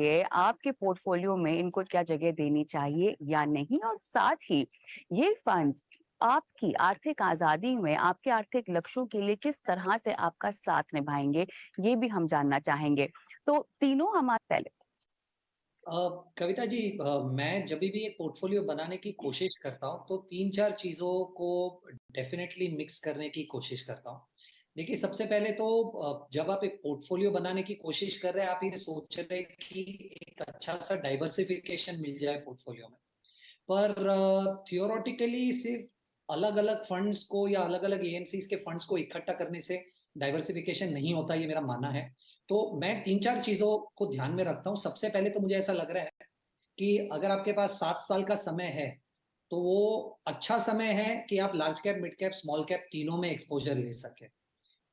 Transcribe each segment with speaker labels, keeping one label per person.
Speaker 1: लिए आपके पोर्टफोलियो में इनको क्या जगह देनी चाहिए या नहीं, और साथ ही ये फंड्स आपकी आर्थिक आजादी में आपके आर्थिक लक्ष्यों के लिए किस तरह से आपका साथ निभाएंगे, ये भी हम जानना चाहेंगे। तो तीनों हमारे पहले।
Speaker 2: अ, कविता जी, मैं जब भी एक पोर्टफोलियो बनाने की कोशिश करता हूँ तो तीन चार चीजों को डेफिनेटली मिक्स करने की कोशिश करता हूँ। देखिए, सबसे पहले तो जब आप एक पोर्टफोलियो बनाने की कोशिश कर रहे हैं, आप ये सोच रहे हैं कि एक अच्छा सा डाइवर्सिफिकेशन मिल जाए पोर्टफोलियो में। पर थियोरेटिकली सिर्फ अलग अलग फंड्स को या अलग अलग एएमसीज के फंड्स को इकट्ठा करने से डाइवर्सिफिकेशन नहीं होता, ये मेरा मानना है। तो मैं तीन चार चीजों को ध्यान में रखता हूँ। सबसे पहले तो मुझे ऐसा लग रहा है कि अगर आपके पास 7 साल का समय है तो वो अच्छा समय है कि आप large cap, mid cap, small cap तीनों में एक्सपोजर ले सके।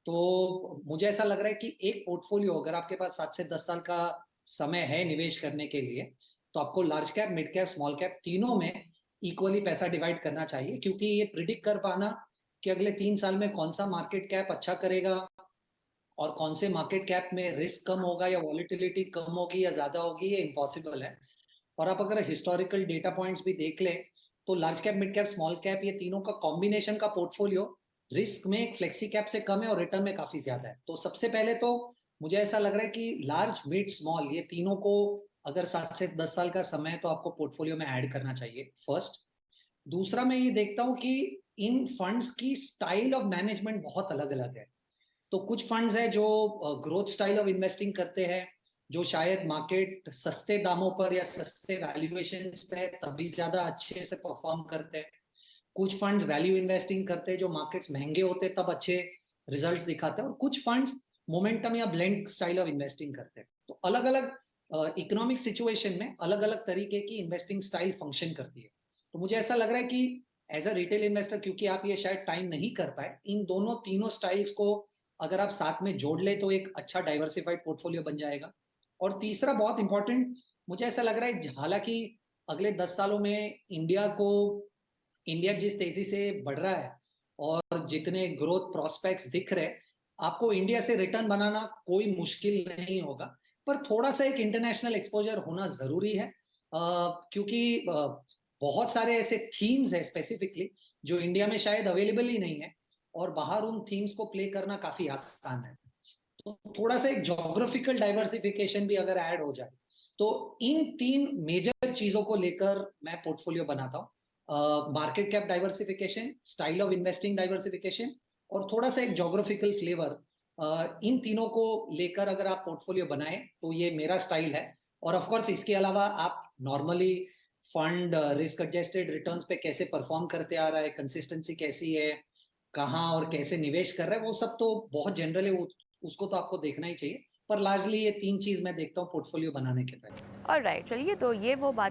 Speaker 2: तो मुझे ऐसा लग रहा है कि एक पोर्टफोलियो अगर आपके पास 7 से 10 साल का समय है निवेश करने के लिए, तो आपको large cap, mid cap, small cap तीनों में इक्वली पैसा डिवाइड करना चाहिए। क्योंकि ये प्रिडिक्ट कर पाना कि अगले 3 साल में कौन सा मार्केट कैप अच्छा करेगा और कौन से मार्केट कैप में रिस्क कम होगा या वॉलिटिलिटी कम होगी या ज्यादा होगी, ये इम्पॉसिबल है। और आप अगर हिस्टोरिकल डेटा पॉइंट्स भी देख ले तो large cap, mid cap, small cap ये तीनों का कॉम्बिनेशन का पोर्टफोलियो रिस्क में फ्लेक्सी कैप से कम है और रिटर्न में काफी ज्यादा है। तो सबसे पहले तो मुझे ऐसा लग रहा है कि लार्ज, मिड, स्मॉल ये तीनों को अगर 7 से 10 साल का समय है तो आपको पोर्टफोलियो में ऐड करना चाहिए, फर्स्ट। दूसरा, मैं ये देखता हूँ कि इन फंड्स की स्टाइल ऑफ मैनेजमेंट बहुत अलग अलग है। तो कुछ फंड्स है जो ग्रोथ स्टाइल ऑफ इन्वेस्टिंग करते हैं, जो शायद मार्केट सस्ते दामों पर या सस्ते वैल्यूएशन पे तभी ज्यादा अच्छे से परफॉर्म करते हैं। कुछ फंड्स वैल्यू इन्वेस्टिंग करते हैं जो मार्केट्स महंगे होते हैं तब अच्छे रिजल्ट्स दिखाते हैं। और कुछ फंड्स मोमेंटम या ब्लेंड स्टाइल ऑफ इन्वेस्टिंग करते हैं। तो अलग अलग इकोनॉमिक सिचुएशन में अलग अलग तरीके की इन्वेस्टिंग स्टाइल फंक्शन करती है। तो मुझे ऐसा लग रहा है कि एज अ रिटेल इन्वेस्टर, क्योंकि आप ये शायद टाइम नहीं कर पाए, इन दोनों तीनों स्टाइल्स को अगर आप साथ में जोड़ ले तो एक अच्छा डाइवर्सिफाइड पोर्टफोलियो बन जाएगा। और तीसरा बहुत इंपॉर्टेंट मुझे ऐसा लग रहा है, हालांकि अगले 10 सालों में इंडिया जिस तेजी से बढ़ रहा है और जितने ग्रोथ प्रोस्पेक्ट्स दिख रहे, आपको इंडिया से रिटर्न बनाना कोई मुश्किल नहीं होगा। पर थोड़ा सा एक इंटरनेशनल एक्सपोजर होना जरूरी है, क्योंकि बहुत सारे ऐसे थीम्स है स्पेसिफिकली जो इंडिया में शायद अवेलेबल ही नहीं है और बाहर उन थीम्स को प्ले करना काफी आसान है। तो थोड़ा सा एक जोग्राफिकल डाइवर्सिफिकेशन भी अगर ऐड हो जाए तो इन तीन मेजर चीजों को लेकर मैं पोर्टफोलियो बनाता हूँ। Market cap diversification, style of investing diversification और थोड़ा सा एक जोग्राफिकल फ्लेवर, इन तीनों को लेकर अगर आप पोर्टफोलियो बनाए तो ये मेरा स्टाइल है। और ऑफ कोर्स इसके अलावा आप normally fund risk adjusted returns पे कैसे परफॉर्म करते आ रहा है, कंसिस्टेंसी कैसी है, कहाँ और कैसे निवेश कर रहे हैं, वो सब तो बहुत जनरल है, उसको तो आपको देखना ही चाहिए। पर लार्जली ये तीन चीज मैं देखता हूँ पोर्टफोलियो बनाने के पहले।
Speaker 1: ऑलराइट, चलिए, तो ये वो बात